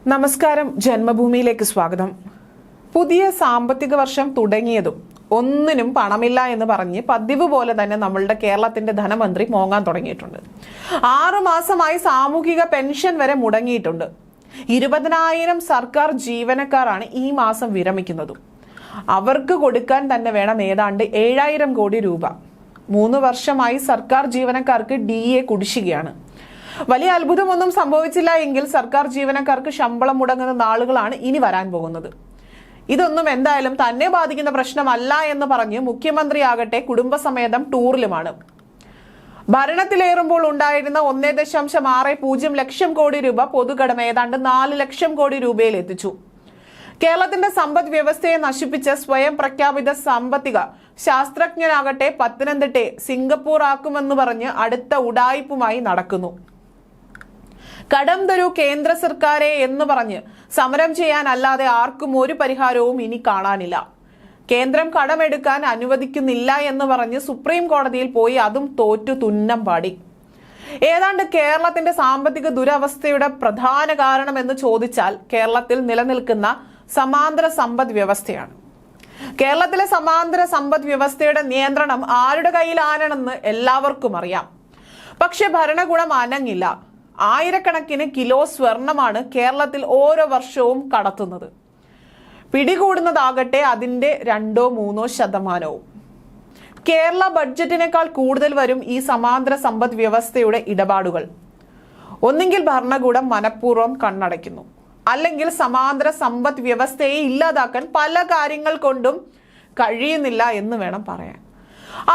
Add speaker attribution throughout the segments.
Speaker 1: നമസ്കാരം, ജന്മഭൂമിയിലേക്ക് സ്വാഗതം. പുതിയ സാമ്പത്തിക വർഷം തുടങ്ങിയതും ഒന്നിനും പണമില്ല എന്ന് പറഞ്ഞ് പതിവ് പോലെ തന്നെ നമ്മളുടെ കേരളത്തിന്റെ ധനമന്ത്രി മോങ്ങാൻ തുടങ്ങിയിട്ടുണ്ട്. 6 മാസമായി സാമൂഹിക പെൻഷൻ വരെ മുടങ്ങിയിട്ടുണ്ട്. 20,000 സർക്കാർ ജീവനക്കാരാണ് ഈ മാസം വിരമിക്കുന്നതും. അവർക്ക് കൊടുക്കാൻ തന്നെ വേണം ഏതാണ്ട് 7,000 കോടി രൂപ. 3 വർഷമായി സർക്കാർ ജീവനക്കാർക്ക് DA കുടിശ്ശികയാണ്. വലിയ അത്ഭുതമൊന്നും സംഭവിച്ചില്ല എങ്കിൽ സർക്കാർ ജീവനക്കാർക്ക് ശമ്പളം മുടങ്ങുന്ന നാളുകളാണ് ഇനി വരാൻ പോകുന്നത്. ഇതൊന്നും എന്തായാലും തന്നെ ബാധിക്കുന്ന പ്രശ്നമല്ല എന്ന് പറഞ്ഞ് മുഖ്യമന്ത്രിയാകട്ടെ കുടുംബസമേതം ടൂറിലുമാണ്. ഭരണത്തിലേറുമ്പോൾ ഉണ്ടായിരുന്ന 1.60 ലക്ഷം കോടി രൂപ പൊതുകടമ ഏതാണ്ട് 4 ലക്ഷം കോടി രൂപയിൽ എത്തിച്ചു. കേരളത്തിന്റെ സമ്പദ് വ്യവസ്ഥയെ നശിപ്പിച്ച സ്വയം പ്രഖ്യാപിത സാമ്പത്തിക ശാസ്ത്രജ്ഞനാകട്ടെ പത്തനംതിട്ടയെ സിംഗപ്പൂർ ആക്കുമെന്ന് പറഞ്ഞ് അടുത്ത ഉഡായിപ്പുമായി നടക്കുന്നു. കടം തരൂ കേന്ദ്ര സർക്കാരെ എന്ന് പറഞ്ഞ് സമരം ചെയ്യാനല്ലാതെ ആർക്കും ഒരു പരിഹാരവും ഇനി കാണാനില്ല. കേന്ദ്രം കടമെടുക്കാൻ അനുവദിക്കുന്നില്ല എന്ന് പറഞ്ഞ് സുപ്രീം കോടതിയിൽ പോയി അതും തോറ്റു തുന്നം പാടി. ഏതാണ്ട് കേരളത്തിന്റെ സാമ്പത്തിക ദുരവസ്ഥയുടെ പ്രധാന കാരണം എന്ന് ചോദിച്ചാൽ കേരളത്തിൽ നിലനിൽക്കുന്ന സമാന്തര സമ്പദ് വ്യവസ്ഥയാണ്. കേരളത്തിലെ സമാന്തര സമ്പദ് വ്യവസ്ഥയുടെ നിയന്ത്രണം ആരുടെ കയ്യിലാണെന്ന് എല്ലാവർക്കും അറിയാം. പക്ഷെ ഭരണകൂടം അനങ്ങില്ല. ആയിരക്കണക്കിന് കിലോ സ്വർണമാണ് കേരളത്തിൽ ഓരോ വർഷവും കടത്തുന്നത്. പിടികൂടുന്നതാകട്ടെ അതിന്റെ 2-3%. കേരള ബഡ്ജറ്റിനേക്കാൾ കൂടുതൽ വരും ഈ സമാന്തര സമ്പദ് വ്യവസ്ഥയുടെ ഇടപാടുകൾ. ഒന്നെങ്കിൽ ഭരണകൂടം മനഃപൂർവ്വം കണ്ണടയ്ക്കുന്നു, അല്ലെങ്കിൽ സമാന്തര സമ്പദ് വ്യവസ്ഥയെ ഇല്ലാതാക്കാൻ പല കാര്യങ്ങൾ കൊണ്ടും കഴിയുന്നില്ല എന്ന് വേണം പറയാൻ.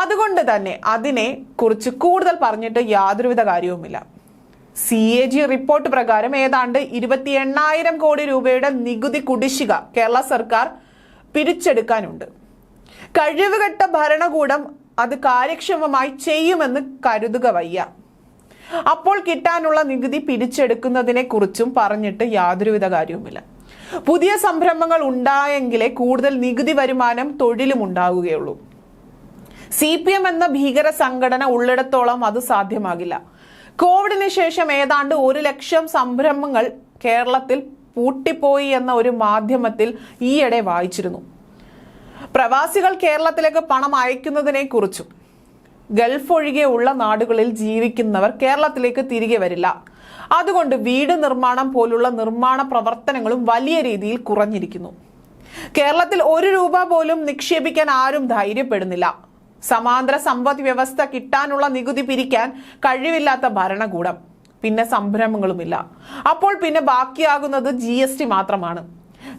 Speaker 1: അതുകൊണ്ട് തന്നെ അതിനെ കുറിച്ച് കൂടുതൽ പറഞ്ഞിട്ട് യാതൊരുവിധ കാര്യവുമില്ല. CAG റിപ്പോർട്ട് പ്രകാരം ഏതാണ്ട് 28,000 കോടി രൂപയുടെ നികുതി കുടിശ്ശിക കേരള സർക്കാർ പിരിച്ചെടുക്കാനുണ്ട്. കഴിവുകെട്ട ഭരണകൂടം അത് കാര്യക്ഷമമായി ചെയ്യുമെന്ന് കരുതുക വയ്യ. അപ്പോൾ കിട്ടാനുള്ള നികുതി പിരിച്ചെടുക്കുന്നതിനെ കുറിച്ചും പറഞ്ഞിട്ട് യാതൊരുവിധ കാര്യവുമില്ല. പുതിയ സംരംഭങ്ങൾ ഉണ്ടായെങ്കിലേ കൂടുതൽ നികുതി വരുമാനം തൊഴിലും ഉണ്ടാവുകയുള്ളൂ. CPM എന്ന ഭീകര സംഘടന ഉള്ളിടത്തോളം അത് സാധ്യമാകില്ല. കോവിഡിന് ശേഷം ഏതാണ്ട് 1 ലക്ഷം സംരംഭങ്ങൾ കേരളത്തിൽ പൂട്ടിപ്പോയി എന്ന ഒരു മാധ്യമത്തിൽ ഈയിടെ വായിച്ചിരുന്നു. പ്രവാസികൾ കേരളത്തിലേക്ക് പണം അയക്കുന്നതിനെ കുറിച്ചും ഗൾഫ് ഒഴികെയുള്ള നാടുകളിൽ ജീവിക്കുന്നവർ കേരളത്തിലേക്ക് തിരികെ വരില്ല. അതുകൊണ്ട് വീട് നിർമ്മാണം പോലുള്ള നിർമ്മാണ പ്രവർത്തനങ്ങളും വലിയ രീതിയിൽ കുറഞ്ഞിരിക്കുന്നു. കേരളത്തിൽ 1 രൂപ പോലും നിക്ഷേപിക്കാൻ ആരും ധൈര്യപ്പെടുന്നില്ല. സമാന്തര സമ്പദ് വ്യവസ്ഥ കിട്ടാനുള്ള നികുതി പിരിക്കാൻ കഴിവില്ലാത്ത ഭരണകൂടം, പിന്നെ സംരംഭങ്ങളുമില്ല. അപ്പോൾ പിന്നെ ബാക്കിയാകുന്നത് GST മാത്രമാണ്.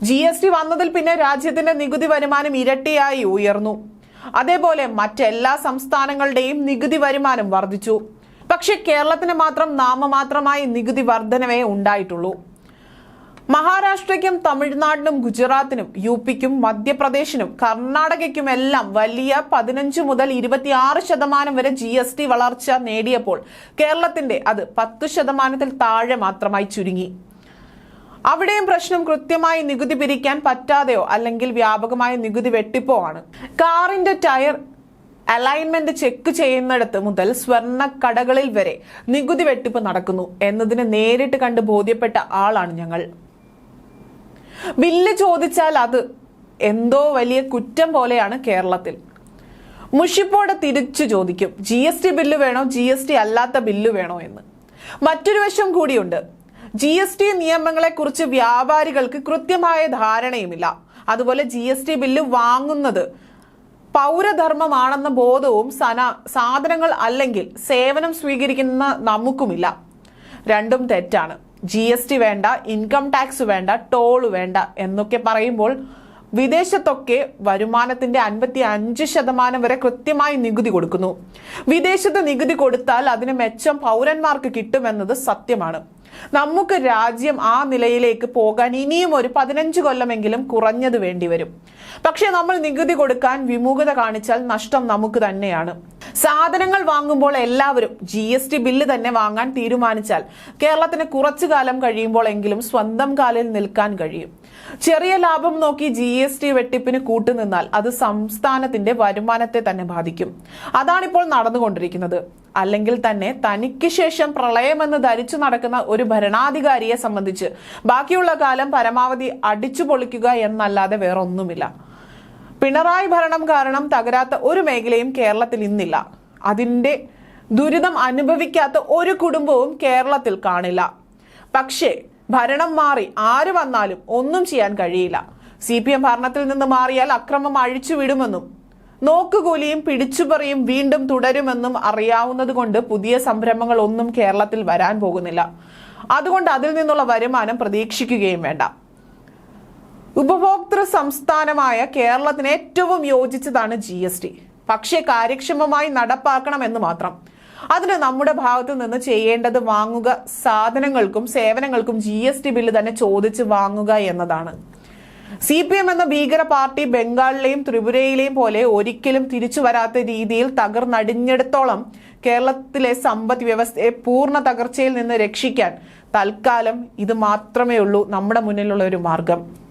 Speaker 1: GST വന്നതിൽ പിന്നെ രാജ്യത്തിന്റെ നികുതി വരുമാനം ഇരട്ടിയായി ഉയർന്നു. അതേപോലെ മറ്റെല്ലാ സംസ്ഥാനങ്ങളുടെയും നികുതി വരുമാനം വർദ്ധിച്ചു. പക്ഷെ കേരളത്തിന് മാത്രം നാമമാത്രമായി നികുതി വർധനവേ ഉണ്ടായിട്ടുള്ളൂ. മഹാരാഷ്ട്രയ്ക്കും തമിഴ്നാടിനും ഗുജറാത്തിനും UPക്കും മധ്യപ്രദേശിനും കർണാടകയ്ക്കും എല്ലാം വലിയ 15 മുതൽ 26% വരെ GST വളർച്ച നേടിയപ്പോൾ കേരളത്തിന്റെ അത് 10% താഴെ മാത്രമായി ചുരുങ്ങി. അവിടെയും പ്രശ്നം കൃത്യമായി നികുതി പിരിക്കാൻ പറ്റാതെയോ അല്ലെങ്കിൽ വ്യാപകമായ നികുതി വെട്ടിപ്പോ ആണ്. കാറിന്റെ ടയർ അലൈൻമെന്റ് ചെക്ക് ചെയ്യുന്നിടത്ത് മുതൽ സ്വർണ്ണ കടകളിൽ വരെ നികുതി വെട്ടിപ്പ് നടക്കുന്നു എന്നതിന് നേരിട്ട് കണ്ട് ബോധ്യപ്പെട്ട ആളാണ് ഞങ്ങൾ. ബില്ല് ചോദിച്ചാൽ അത് എന്തോ വലിയ കുറ്റം പോലെയാണ് കേരളത്തിൽ. മുഷിപ്പോടെ തിരിച്ചു ചോദിക്കും, GST ബില്ല് വേണോ, GST അല്ലാത്ത ബില്ല് വേണോ എന്ന്. മറ്റൊരു വശം കൂടിയുണ്ട്. GST നിയമങ്ങളെ കുറിച്ച് വ്യാപാരികൾക്ക് കൃത്യമായ ധാരണയുമില്ല. അതുപോലെ GST ബില്ല് വാങ്ങുന്നത് പൗരധർമ്മമാണെന്ന ബോധവും സാധനങ്ങൾ അല്ലെങ്കിൽ സേവനം സ്വീകരിക്കുന്ന നമുക്കുമില്ല. രണ്ടും തെറ്റാണ്. GST വേണ്ട, ഇൻകം ടാക്സ് വേണ്ട, ടോൾ വേണ്ട എന്നൊക്കെ പറയുമ്പോൾ വിദേശത്തൊക്കെ വരുമാനത്തിന്റെ 55% വരെ കൃത്യമായി നികുതി കൊടുക്കുന്നു. വിദേശത്ത് നികുതി കൊടുത്താൽ അതിന് മെച്ചം പൗരന്മാർക്ക് കിട്ടുമെന്നത് സത്യമാണ്. നമുക്ക് രാജ്യം ആ നിലയിലേക്ക് പോകാൻ ഇനിയും ഒരു 15 കൊല്ലമെങ്കിലും കുറഞ്ഞത് വേണ്ടിവരും. പക്ഷെ നമ്മൾ നികുതി കൊടുക്കാൻ വിമുഖത കാണിച്ചാൽ നഷ്ടം നമുക്ക് തന്നെയാണ്. സാധനങ്ങൾ വാങ്ങുമ്പോൾ എല്ലാവരും GST ബില്ല് തന്നെ വാങ്ങാൻ തീരുമാനിച്ചാൽ കേരളത്തിന് കുറച്ചു കാലം കഴിയുമ്പോൾ എങ്കിലും സ്വന്തം കാലിൽ നിൽക്കാൻ കഴിയും. ചെറിയ ലാഭം നോക്കി GST വെട്ടിപ്പിന് കൂട്ടുനിന്നാൽ അത് സംസ്ഥാനത്തിന്റെ വരുമാനത്തെ തന്നെ ബാധിക്കും. അതാണിപ്പോൾ നടന്നുകൊണ്ടിരിക്കുന്നത്. അല്ലെങ്കിൽ തന്നെ തനിക്ക് ശേഷം പ്രളയമെന്ന് ധരിച്ചു നടക്കുന്ന ഒരു ഭരണാധികാരിയെ സംബന്ധിച്ച് ബാക്കിയുള്ള കാലം പരമാവധി അടിച്ചു പൊളിക്കുക എന്നല്ലാതെ വേറൊന്നുമില്ല. പിണറായി ഭരണം കാരണം തകരാത്ത ഒരു മേഖലയും കേരളത്തിൽ ഇന്നില്ല. അതിന്റെ ദുരിതം അനുഭവിക്കാത്ത ഒരു കുടുംബവും കേരളത്തിൽ കാണില്ല. പക്ഷേ ഭരണം മാറി ആര് വന്നാലും ഒന്നും ചെയ്യാൻ കഴിയില്ല. CPM ഭരണത്തിൽ നിന്ന് മാറിയാൽ അക്രമം അഴിച്ചുവിടുമെന്നും നോക്കുകൂലിയും പിടിച്ചുപറിയും വീണ്ടും തുടരുമെന്നും അറിയാവുന്നത് കൊണ്ട് പുതിയ സംരംഭങ്ങൾ ഒന്നും കേരളത്തിൽ വരാൻ പോകുന്നില്ല. അതുകൊണ്ട് അതിൽ നിന്നുള്ള വരുമാനം പ്രതീക്ഷിക്കുകയും വേണ്ട. ഉപഭോക്തൃ സംസ്ഥാനമായ കേരളത്തിന് ഏറ്റവും യോജിച്ചതാണ് GST. പക്ഷേ കാര്യക്ഷമമായി നടപ്പാക്കണമെന്ന് മാത്രം. അതിന് നമ്മുടെ ഭാഗത്തു നിന്ന് ചെയ്യേണ്ടത് വാങ്ങുക സാധനങ്ങൾക്കും സേവനങ്ങൾക്കും GST ബില്ല് തന്നെ ചോദിച്ച് വാങ്ങുക എന്നതാണ്. CPM എന്ന ഭീകര പാർട്ടി ബംഗാളിലെയും ത്രിപുരയിലെയും പോലെ ഒരിക്കലും തിരിച്ചു വരാത്ത രീതിയിൽ തകർന്നടിഞ്ഞിടത്തോളം കേരളത്തിലെ സമ്പദ് വ്യവസ്ഥയെ പൂർണ്ണ തകർച്ചയിൽ നിന്ന് രക്ഷിക്കാൻ തൽക്കാലം ഇത് മാത്രമേ ഉള്ളൂ നമ്മുടെ മുന്നിലുള്ള ഒരു മാർഗം.